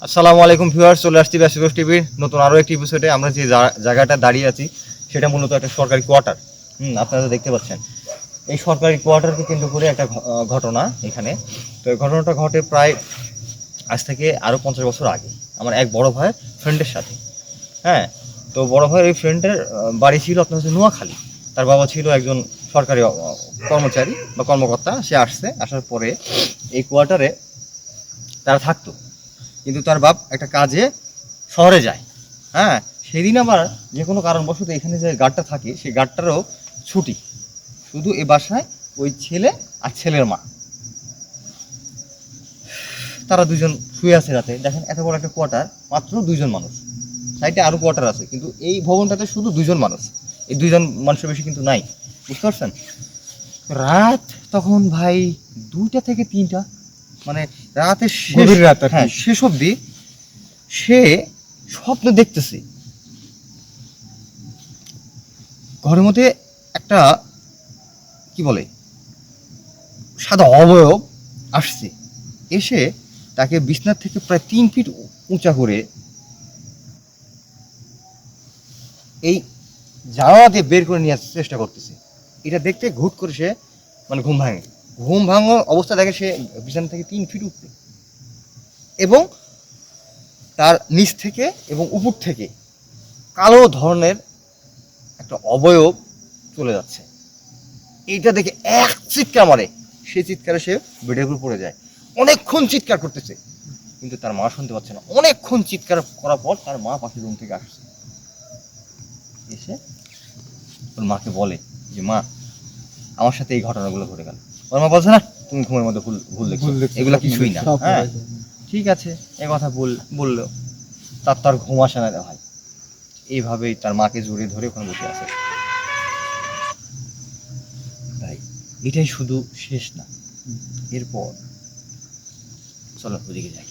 আসসালামু আলাইকুম ভিউয়ার্স, চলে আসছি ব্যাসিরোজ টিভির নতুন আরও একটি এপিসোডে। আমরা যে জায়গাটা দাঁড়িয়ে আছি সেটা মূলত একটা সরকারি কোয়ার্টার। আপনারা দেখতে পাচ্ছেন এই সরকারি কোয়ার্টারকে কেন্দ্র করে একটা ঘটনা এখানে। তো এই ঘটনাটা ঘটে প্রায় আজ থেকে আরও 50 বছর আগে আমার এক বড় ভাইয়ের ফ্রেন্ডের সাথে। হ্যাঁ, তো বড় ভাইয়ের এই ফ্রেন্ডের বাড়ি ছিল আপনার হচ্ছে নোয়াখালী। তার বাবা ছিল একজন সরকারি কর্মচারী বা কর্মকর্তা। সে আসার পরে এই কোয়ার্টারে তারা থাকতো, কিন্তু তার বাপ একটা কাজে শহরে যায়। হ্যাঁ, সেদিন আবার যে কোনো কারণবশত এখানে যে গার্ডটা থাকে সেই গার্ডটারও ছুটি, শুধু এ বাসায় ওই ছেলে আর ছেলের মা, তারা দুজন শুয়ে আছে রাতে। দেখেন এত বড় একটা কোয়ার্টার, মাত্র 2জন মানুষ, সাইডে আরও কোয়ার্টার আছে, কিন্তু এই ভবনটাতে শুধু 2জন মানুষ। এই 2জন মানুষের বেশি কিন্তু নাই, বুঝতে পারছেন? রাত তখন ভাই 2টা থেকে 3টা, মানে রাতের গভীর রাত। হ্যাঁ, শেষ অবধি সে স্বপ্ন দেখতেছে ঘরের মধ্যে একটা কি বলে সাদা অবয়ব আসছে, এসে তাকে বিছনার থেকে প্রায় 3 ফিট উঁচা করে এই জানালা দিয়ে বের করে নিয়ে আসার চেষ্টা করতেছে। এটা দেখতে ঘুট করে সে মানে ঘুম ভাঙার অবস্থা দেখে সে বিছানা থেকে 3 ফিট উপরে, এবং তার নিচ থেকে এবং উপর থেকে কালো ধরনের একটা অবয়ব চলে যাচ্ছে। এইটা দেখে এক চিৎকার মারে, সে চিৎকারে সে বেডের উপর পড়ে যায়। অনেকক্ষণ চিৎকার করতেছে, কিন্তু তার মা শুনতে পাচ্ছে না। অনেকক্ষণ চিৎকার করার পর তার মা পাশের রুম থেকে আসছে, এসে ওর মাকে বলে যে মা, আমার সাথে এই ঘটনাগুলো ঘটে গেল। ওর মা বলছে না, তুমি ঘুমের মধ্যে ভুল দেখছো, এগুলো কিছুই না। হ্যাঁ, ঠিক আছে, এ কথা বললো। তার ঘুম আসে না রে ভাই। এইভাবেই তার মাকে জড়িয়ে ধরে ওখানে বসে আছে। ভাই এটাই শুধু শেষ না, এরপর চলো ওদিকে যাই।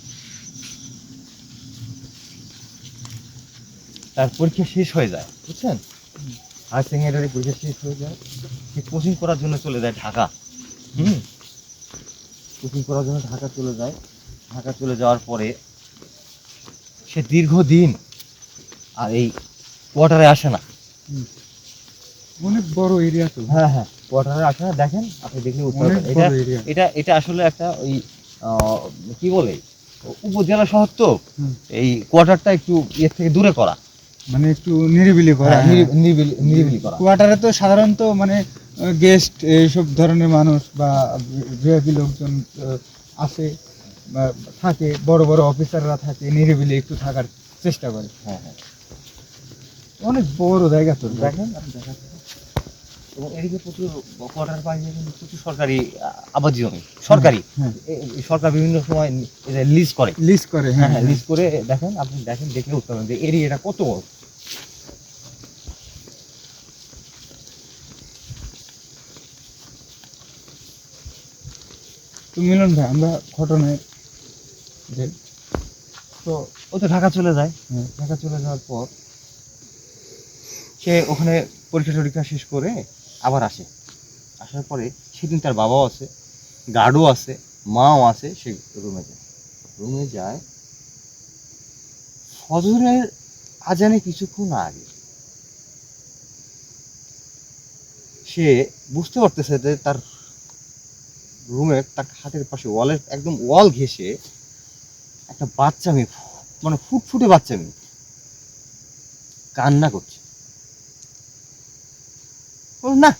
তার পরীক্ষা শেষ হয়ে যায়, বুঝছেন? হায়ার সেকেন্ডারি পরীক্ষা শেষ হয়ে যায়, সে কোচিং করার জন্য চলে যায় ঢাকা। কোচিং করার জন্য ঢাকা চলে যায়। ঢাকা চলে যাওয়ার পরে সে দীর্ঘদিন আর এই কোয়ার্টারে আসে না। অনেক বড় এরিয়া তো। হ্যাঁ হ্যাঁ, কোয়ার্টারে আসে না। দেখেন, আপনি দেখলে এটা আসলে একটা ওই কি বলে উপজেলা শহর তো। এই কোয়ার্টারটা একটু এর থেকে দূরে করা, মানে একটু নিরিবিলি করা। নিরিবিলি করা। কোয়ার্টারে তো সাধারণত মানে গেস্ট এইসব ধরনের মানুষ বা ভিআইপি লোকজন আসে বা থাকে, বড় বড় অফিসাররা থাকে, নিরিবিলি একটু থাকার চেষ্টা করে। হ্যাঁ হ্যাঁ, অনেক বড় জায়গা তো। দেখেন আপনি দেখাচ্ছেন। এবং এদিকে প্রচুর কোয়ার্টার পাশে কিন্তু প্রচুর সরকারি আবাদ জমি, সরকারি। সরকার বিভিন্ন সময় লিজ করে। হ্যাঁ হ্যাঁ, লিজ করে। দেখেন, আপনি দেখলে উঠতে পারেন যে এরিয়াটা কত বড়। তো মিলন ভাই, আমরা ঘটনায় যে তো ও তো ঢাকা চলে যায়। ঢাকা চলে যাওয়ার পর সে ওখানে পরীক্ষা শেষ করে আবার আসে। আসার পরে সেদিন তার বাবাও আছে, গার্ডও আছে, মাও আছে। সে রুমে যায় ফজরের আজানে কিছুক্ষণ আগে। সে বুঝতে পারতেছে যে তার রুমে, তার হাতের পাশে ওয়ালের একদম ওয়াল ঘেঁষে একটা বাচ্চা মেয়ে, মানে ফুটফুটে বাচ্চা মেয়ে কান্না করছে। না,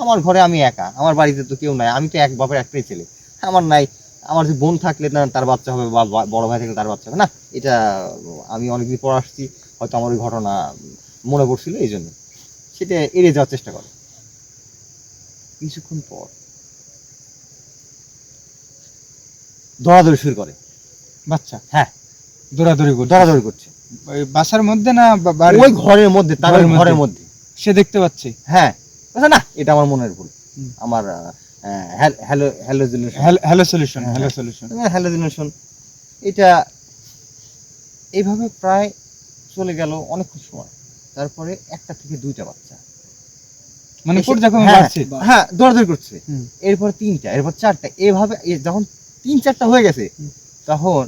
আমার ঘরে আমি একা, আমার বাড়িতে তো কেউ নাই, আমি তো এক বাপের একটাই ছেলে, আমার নাই। আমার যে বোন থাকলে না তার বাচ্চা হবে, বা বড় ভাই থাকলে তার বাচ্চা হবে না। এটা আমি অনেকদিন পর আসছি, হয়তো আমার ওই ঘটনা মনে পড়ছিল, এই জন্য সেটা এড়িয়ে যাওয়ার চেষ্টা করে। কিছুক্ষণ পর দৌড়াদৌড়ি শুরু করে বাচ্চা। হ্যাঁ, দৌড়াদৌড়ি করছে। ওই বাসার মধ্যে না ওই ঘরের মধ্যে, তার ঘরের মধ্যে সে দেখতে পাচ্ছে। হ্যাঁ, না, এটা আমার মনের ভুল, আমার হ্যালোজিনেশন। এটা এইভাবে প্রায় চলে গেল অনেকক্ষণ সময়। তারপরে 1টা থেকে 2টা বাচ্চা, মানে হ্যাঁ দৌড়াদৌড়ি করছে। এরপর 3টা, এরপর 4টা, এভাবে যখন 3-4টা হয়ে গেছে, তখন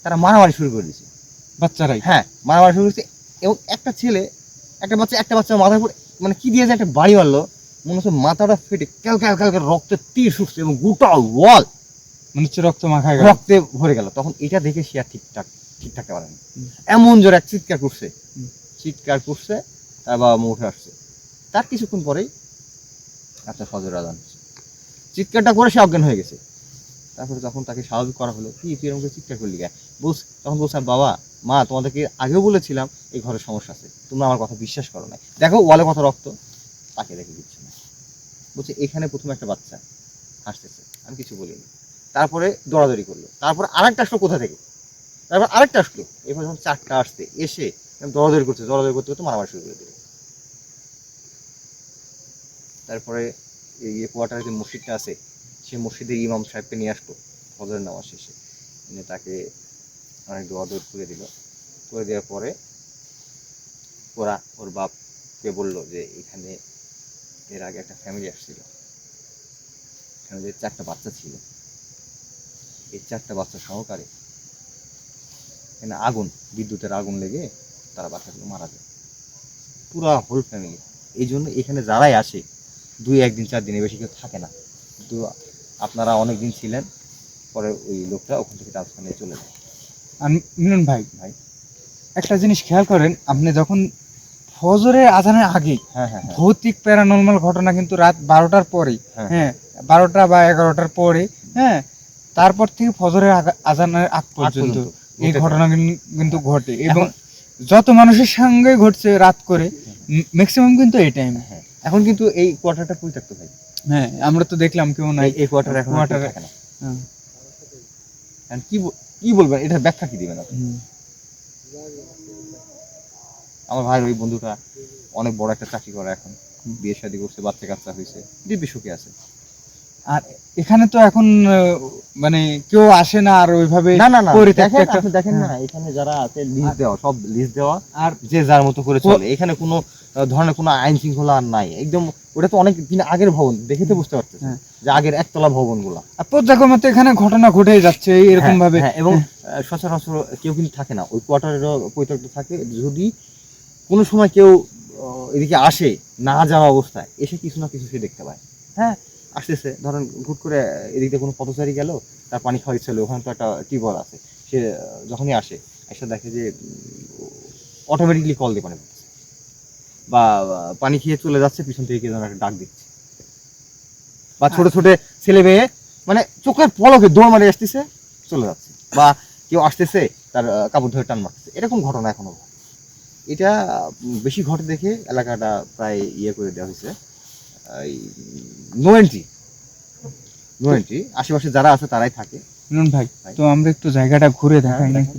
তারা মারামারি শুরু করে দিয়েছে। বাচ্চারাই? হ্যাঁ, মারামারি শুরু করেছে। এবং একটা ছেলে, একটা বাচ্চা মাথার উপর মানে কি দিয়ে যে একটা বাড়ি মারলো, মনে হচ্ছে মাথাটা ফেটে ক্যালক্যাল রক্তের তীর ছুটছে এবং গোটা ওয়াল মনে হচ্ছে রক্ত মাখায় গেল। রক্তে ভরে গেল। তখন এটা দেখে সে আর ঠিক থাকতে পারে না, এমন জোরে এক চিৎকার করছে, তার বাবা মা উঠে আসছে। তার কিছুক্ষণ পরেই আপনার ফজর আজান হচ্ছে। চিৎকারটা করে সে অজ্ঞান হয়ে গেছে। তারপরে যখন তাকে স্বাভাবিক করা হলো, কি তুই এরকম করে চিৎকার করলি গায়ে, তখন বলছিলাম বাবা মা তোমাদেরকে আগেও বলেছিলাম এই ঘরের সমস্যা আছে, তোমরা আমার কথা বিশ্বাস করো না, দেখো ওয়ালে কত রক্ত, তাকে দেখে দিচ্ছে না। বলছে এখানে প্রথমে একটা বাচ্চা হাসতেছে, আমি কিছু বলিনি। তারপরে দৌড়াদৌড়ি করলো, তারপর আরেকটা আসলো কোথা থেকে, তারপর আরেকটা আসলো, এরপর যখন 4টা আসছে এসে দৌড়াদৌড়ি করতে মারামারি শুরু করে দিল। তারপরে এই কোয়ার্টারে যে মসজিদটা আছে সেই মসজিদের ইমাম সাহেবকে নিয়ে আসলো ফজরের নামাজ শেষে, এনে তাকে অনেক দোয়া-দরুদ করে দিল। করে দেওয়ার পরে ওর বাপকে বললো যে এখানে এর আগে একটা ফ্যামিলি আসছিল, এখানে যে 4টা বাচ্চা ছিল, এই 4টা বাচ্চা সহকারে এখানে বিদ্যুতের আগুন লেগে তারা বাচ্চাগুলো মারা যায়, পুরা হোল ফ্যামিলি। এই জন্য এখানে যারাই আসে 2-1 দিন 4 দিনে বেশি কেউ থাকে না। কিন্তু আপনারা অনেক দিন ছিলেন, পরে ওই লোকটা ওখান থেকে ট্রান্সফার নিয়ে চলে যায়। আর মিলন ভাই একটা জিনিস খেয়াল করেন, আপনি যখন ফজরের আজানের আগে হ্যাঁ ভৌতিক প্যারানর্মাল ঘটনা কিন্তু রাত 12টার পরে, হ্যাঁ 12টা বা 11টার পরে, হ্যাঁ তারপর থেকে ফজরের আজানের আগ পর্যন্ত এই ঘটনা কিন্তু ঘটে। এবং যত মানুষের সঙ্গে ঘটছে রাত করে, ম্যাক্সিমাম কিন্তু এই টাইমে। এখন কিন্তু এই কোয়ার্টারটা পরিত্যক্ত ভাই। হ্যাঁ আমরা তো দেখলাম কেউ নাই এই কোয়ার্টার এখন থাকে না। কি বলবেন, এটা ব্যাখ্যা কি দিবেন আপনি? আমার ভাইয়ের ওই বন্ধুটা অনেক বড় একটা চাকরি করে, এখন বিয়ে শাদী করছে, বাচ্চা কাচ্চা হয়েছে, দিব্যি সুখে আছে। আর এখানে তো এখন মানে কেউ আসে না আর ওইভাবে না দেখেন না, এখানে যারা আছে লিস্ট দেওয়া আর যে যার মতো করে চলে। এখানে কোনো ধরনের কোনো আইন শৃঙ্খলা আর নাই। একদম ওটা তো অনেক দিন আগের ভবন, দেখে তো বুঝতে পারতেছেন যে আগের একতলা ভবনগুলা। আর পর্যায়ক্রমে তো এখানে ঘটনা ঘটেই যাচ্ছে এরকম ভাবে। এবং সচরাচর কেউ কিন্তু থাকে না, ওই কোয়ার্টারেরও পরিত্যক্ত থাকে। যদি কোনো সময় কেউ এদিকে আসে না যাওয়া অবস্থায়, এসে কিছু না কিছু সে দেখতে পায়। হ্যাঁ, আসতেছে, ধরেন হুট করে এদিক দিয়ে কোনো পথচারী গেল, তার পানি খাওয়াই ছিল, ওখানে তো একটা টিউবওয়েল আছে, সে যখনই আসে এসে দেখে যে অটোমেটিকলি কল দিয়ে পানি পড়ছে, বা পানি খেয়ে চলে যাচ্ছে, পিছন থেকে কেউ একটা ডাক দিচ্ছে, বা ছোট ছোট ছেলে মেয়ে মানে চোখের পলকে দৌড় মারে আসতেছে, চলে যাচ্ছে, বা কেউ আসতেছে তার কাপড় ধরে টান মারতেছে। এরকম ঘটনা এখনো এটা বেশি ঘটে দেখে এলাকাটা প্রায় ইয়ে করে দেওয়া হয়েছে, এই নো এন্ট্রি। আশেপাশে যারা আছে তারাই থাকে। ভাই তো আমরা একটু জায়গাটা ঘুরে দেখাই নাকি?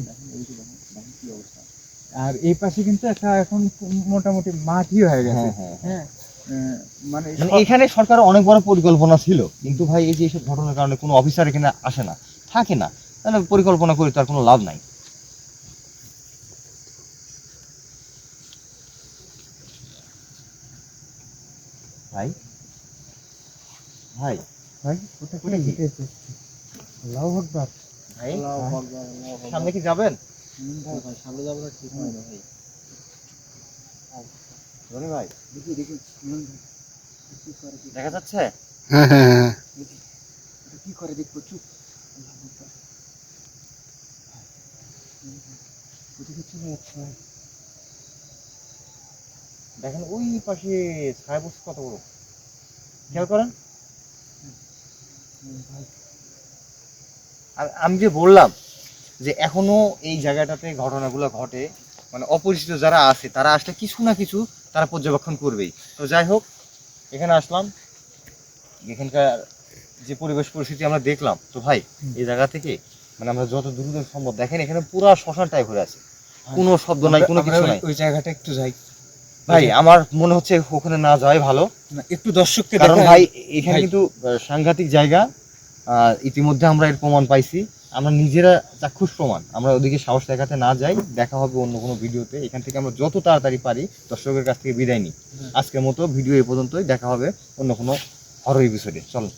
আর এই পাশে কিন্তু একটা এখন মোটামুটি মাঠই হয়ে গেছে। হ্যাঁ মানে এখানে সরকার অনেক বড় পরিকল্পনা ছিল, কিন্তু ভাই এই যে এইসব ঘটনার কারণে কোনো অফিসার এখানে আসে না, থাকে না, তাহলে পরিকল্পনা করে তার কোনো লাভ নাই। ভাই ভাই ভাই ওটা কি হইতেছে? আল্লাহু আকবার। ভাই সামনে কি যাবেন? ভাই সামনে যাব না, ঠিক হয় না ভাই। রনি ভাই দেখি দেখা যাচ্ছে? হ্যাঁ কি করে দেখবো, চুপ। আল্লাহু আকবার। ওদিকে চলে যাচ্ছে। দেখেন ওই পাশে ছায়া বস্তু কত বড়, খেয়াল করেন। আমি যে বললাম যে এখনো এই জায়গাটাতে ঘটনাগুলো ঘটে, মানে অপরিচিত যারা আছে তারা আসলে কিছু না কিছু তারা পর্যবেক্ষণ করবেই। তো যাই হোক, এখানে আসলাম, এখানকার যে পরিবেশ পরিস্থিতি আমরা দেখলাম, তো ভাই এই জায়গা থেকে মানে আমরা যত দ্রুত সম্ভব, দেখেন এখানে পুরা শ্মশান টাইপ হয়ে আছে, কোনো শব্দ নাই, কোনো কিছু নাই। ওই জায়গাটা একটু যাই ভাই, আমার মনে হচ্ছে ওখানে না যাওয়াই ভালো, একটু দর্শককে, কারণ ভাই এখানে কিন্তু সাংঘাতিক জায়গা। ইতিমধ্যে আমরা এর প্রমাণ পাইছি, আমরা নিজেরা চাক্ষুষ প্রমাণ। আমরা ওদিকে সাহস দেখাতে না যাই, দেখা হবে অন্য কোনো ভিডিওতে। এখান থেকে আমরা যত তাড়াতাড়ি পারি দর্শকের কাছ থেকে বিদায় নিই। আজকের মতো ভিডিও এ পর্যন্তই, দেখা হবে অন্য কোনো হরর এপিসোডে। চলো।